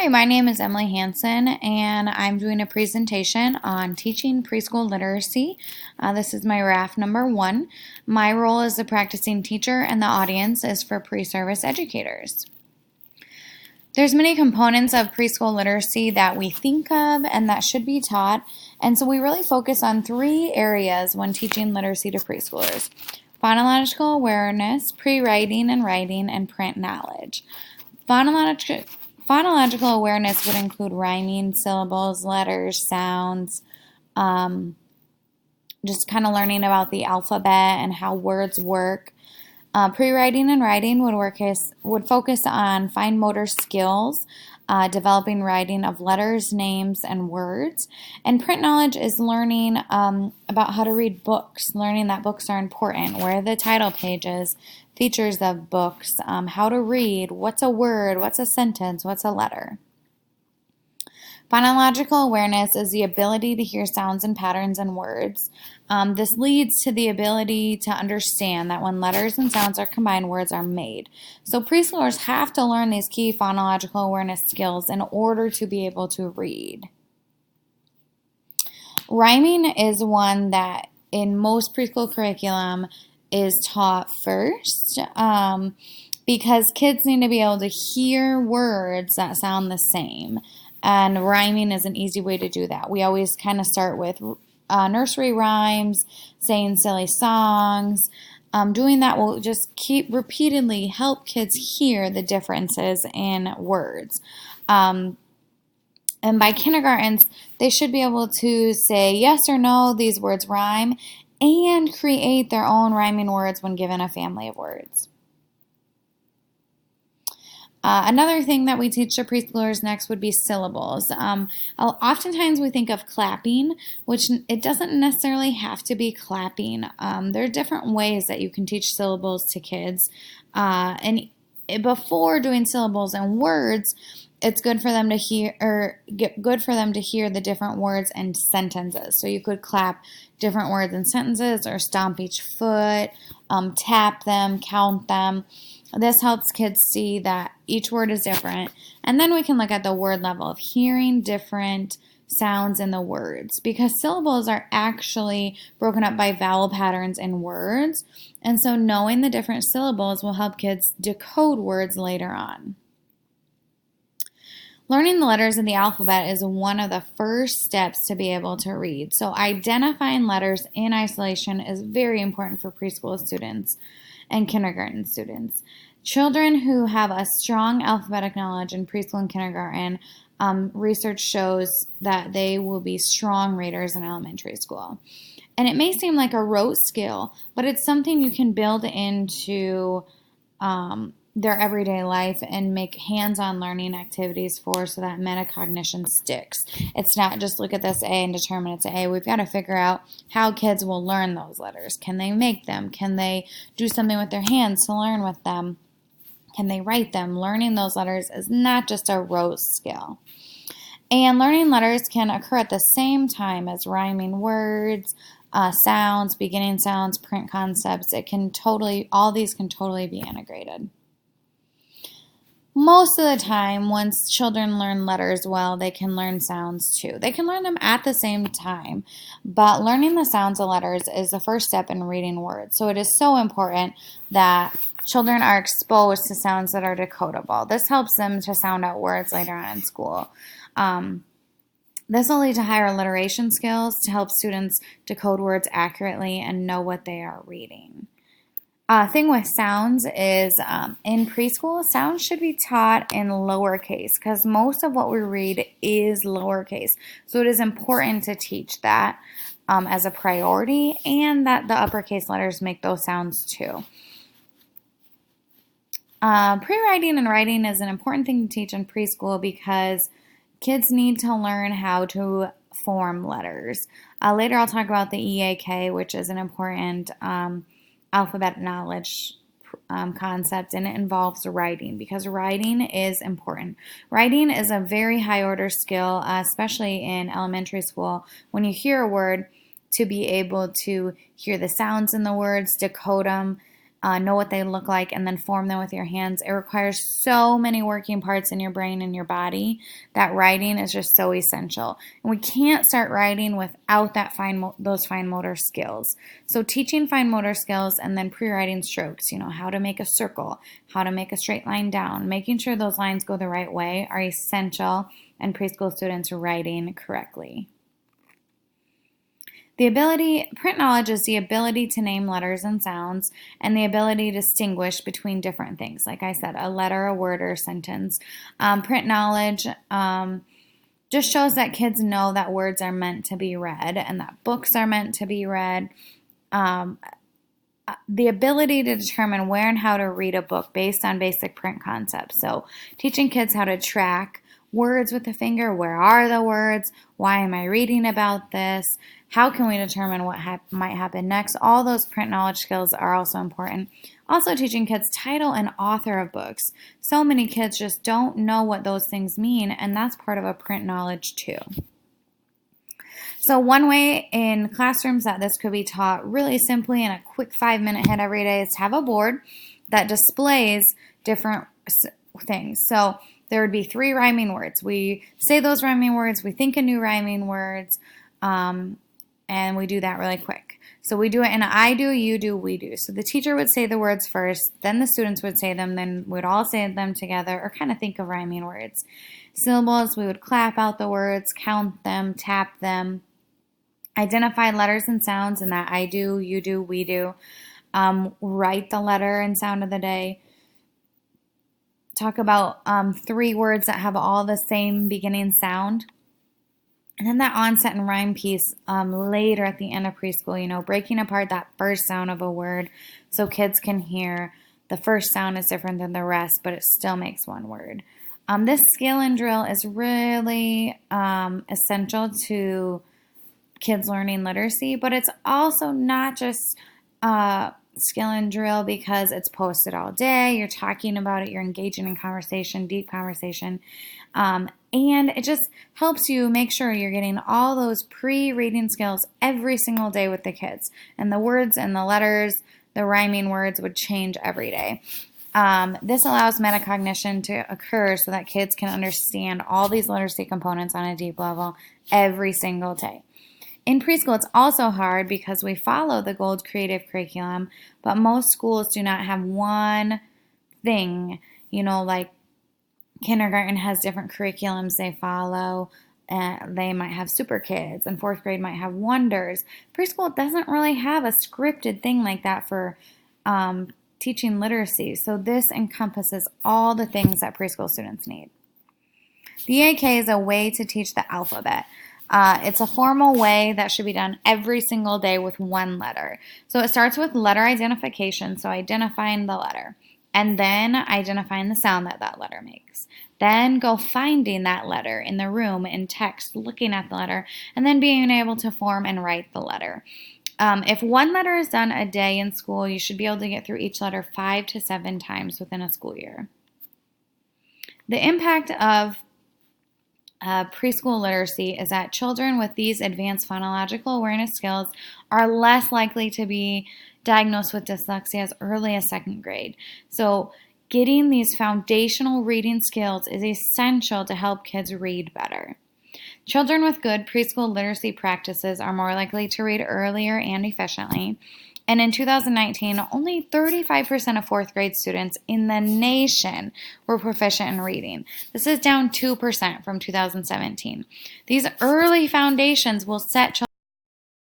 Hi, my name is Emily Hanson, and I'm doing a presentation on teaching preschool literacy. This is my RAF number 1. My role as a practicing teacher, and the audience is for pre-service educators. There's many components of preschool literacy that we think of and that should be taught, and so we really focus on 3 areas when teaching literacy to preschoolers: phonological awareness, pre-writing and writing, and print knowledge. Phonological awareness would include rhyming, syllables, letters, sounds, just kind of learning about the alphabet and how words work. Pre-writing and writing would focus on fine motor skills, developing writing of letters, names, and words. And print knowledge is learning about how to read books, learning that books are important, where are the title pages, features of books, how to read, what's a word, what's a sentence, what's a letter. Phonological awareness is the ability to hear sounds and patterns in words. This leads to the ability to understand that when letters and sounds are combined, words are made. So preschoolers have to learn these key phonological awareness skills in order to be able to read. Rhyming is one that in most preschool curriculum is taught first because kids need to be able to hear words that sound the same. And rhyming is an easy way to do that. We always kind of start with nursery rhymes, saying silly songs. Doing that will just keep repeatedly help kids hear the differences in words. And by kindergartens, they should be able to say yes or no, these words rhyme, and create their own rhyming words when given a family of words. Another thing that we teach to preschoolers next would be syllables. Oftentimes we think of clapping, which it doesn't necessarily have to be clapping. There are different ways that you can teach syllables to kids. And before doing syllables and words, it's good for them to hear the different words and sentences. So you could clap different words and sentences, or stomp each foot, tap them, count them. This helps kids see that each word is different. And then we can look at the word level of hearing different sounds in the words, because syllables are actually broken up by vowel patterns in words. And so knowing the different syllables will help kids decode words later on. Learning the letters in the alphabet is one of the first steps to be able to read. So identifying letters in isolation is very important for preschool students and kindergarten students. Children who have a strong alphabetic knowledge in preschool and kindergarten, research shows that they will be strong readers in elementary school. And it may seem like a rote skill, but it's something you can build into their everyday life and make hands-on learning activities for, so that metacognition sticks. It's not just look at this A and determine it's A. We've got to figure out how kids will learn those letters. Can they make them? Can they do something with their hands to learn with them? Can they write them? Learning those letters is not just a rote skill. And learning letters can occur at the same time as rhyming words, sounds, beginning sounds, print concepts. All these can totally be integrated. Most of the time, once children learn letters well, they can learn sounds too. They can learn them at the same time, but learning the sounds of letters is the first step in reading words. So it is so important that children are exposed to sounds that are decodable. This helps them to sound out words later on in school. This will lead to higher alliteration skills to help students decode words accurately and know what they are reading. Thing with sounds is in preschool, sounds should be taught in lowercase because most of what we read is lowercase. So it is important to teach that as a priority, and that the uppercase letters make those sounds too. Pre-writing and writing is an important thing to teach in preschool because kids need to learn how to form letters. Later I'll talk about the EAK, which is an important alphabet knowledge concept, and it involves writing because writing is important. Writing is a very high order skill, especially in elementary school. When you hear a word, to be able to hear the sounds in the words, decode them, know what they look like, and then form them with your hands. It requires so many working parts in your brain and your body that writing is just so essential. And we can't start writing without those fine motor skills. So teaching fine motor skills and then pre-writing strokes, how to make a circle, how to make a straight line down, making sure those lines go the right way are essential in preschool students writing correctly. Print knowledge is the ability to name letters and sounds and the ability to distinguish between different things. Like I said, a letter, a word, or a sentence. Print knowledge just shows that kids know that words are meant to be read and that books are meant to be read. The ability to determine where and how to read a book based on basic print concepts. So teaching kids how to track words with the finger. Where are the words? Why am I reading about this? How can we determine what might happen next? All those print knowledge skills are also important. Also teaching kids title and author of books. So many kids just don't know what those things mean, and that's part of a print knowledge too. So one way in classrooms that this could be taught really simply in a quick 5-minute hit every day is to have a board that displays different things. So there would be 3 rhyming words. We say those rhyming words, we think of new rhyming words, and we do that really quick. So we do it in a I do, you do, we do. So the teacher would say the words first, then the students would say them, then we'd all say them together or kind of think of rhyming words. Syllables, we would clap out the words, count them, tap them, identify letters and sounds in that I do, you do, we do. Write the letter and sound of the day. Talk about 3 words that have all the same beginning sound. And then that onset and rhyme piece later at the end of preschool, breaking apart that first sound of a word so kids can hear the first sound is different than the rest, but it still makes one word. This skill and drill is really essential to kids learning literacy, but it's also not just skill and drill because it's posted all day, you're talking about it, you're engaging in conversation, deep conversation, and it just helps you make sure you're getting all those pre-reading skills every single day with the kids. And the words and the letters, the rhyming words would change every day. This allows metacognition to occur so that kids can understand all these literacy components on a deep level every single day. In preschool, it's also hard because we follow the Gold Creative Curriculum, but most schools do not have one thing, like kindergarten has different curriculums they follow. They might have Super Kids, and 4th grade might have Wonders. Preschool doesn't really have a scripted thing like that for teaching literacy, so this encompasses all the things that preschool students need. The EAK is a way to teach the alphabet. It's a formal way that should be done every single day with one letter. So it starts with letter identification, so identifying the letter, and then identifying the sound that letter makes. Then go finding that letter in the room in text, looking at the letter, and then being able to form and write the letter. If one letter is done a day in school, you should be able to get through each letter 5 to 7 times within a school year. The impact of preschool literacy is that children with these advanced phonological awareness skills are less likely to be diagnosed with dyslexia as early as 2nd grade. So getting these foundational reading skills is essential to help kids read better. Children with good preschool literacy practices are more likely to read earlier and efficiently. And in 2019, only 35% of 4th grade students in the nation were proficient in reading. This is down 2% from 2017. These early foundations will set children